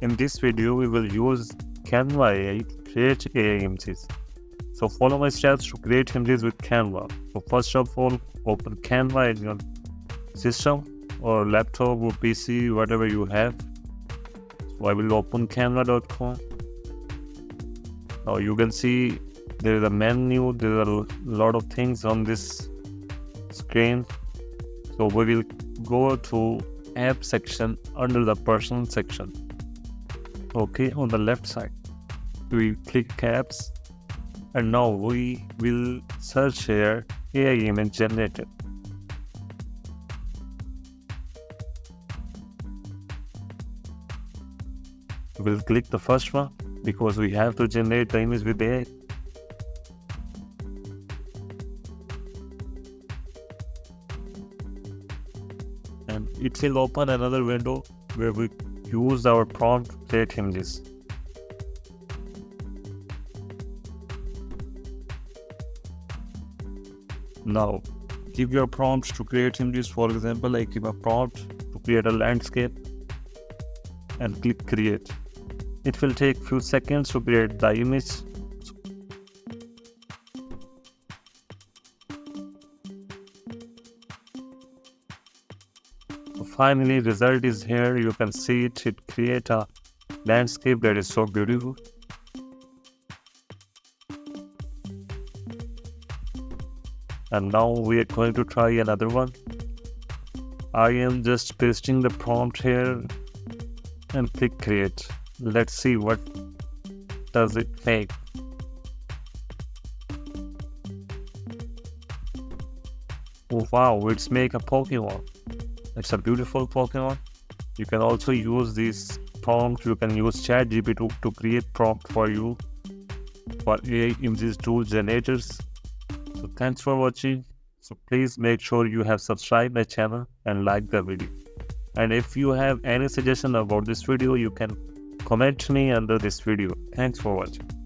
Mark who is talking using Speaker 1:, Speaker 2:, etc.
Speaker 1: In this video, we will use Canva AI to create AI images. So follow my steps to create images with Canva. So first of all, open Canva in your system or laptop or PC, whatever you have. So I will open canva.com. Now you can see there is a menu, there are a lot of things on this screen. So we will go to app section under the personal section. Okay, on the left side we click apps, and now we will search here AI image generator. We'll click the first one because we have to generate the image with AI. And it will open another window where we use our prompt to create images. Now, give your prompts to create images. For example, I give a prompt to create a landscape and click create. It will take few seconds to create the image. Finally, result is here. You can see it. It create a landscape that is so beautiful. And now we are going to try another one. I am just pasting the prompt here and click create. Let's see what does it make. Oh wow, it's make a Pokemon. It's a beautiful Pokemon. You can also use this prompt. You can use ChatGPT to create prompt for you for AI images tool generators. So thanks for watching. So please make sure you have subscribed my channel and like the video. And if you have any suggestion about this video, you can comment me under this video. Thanks for watching.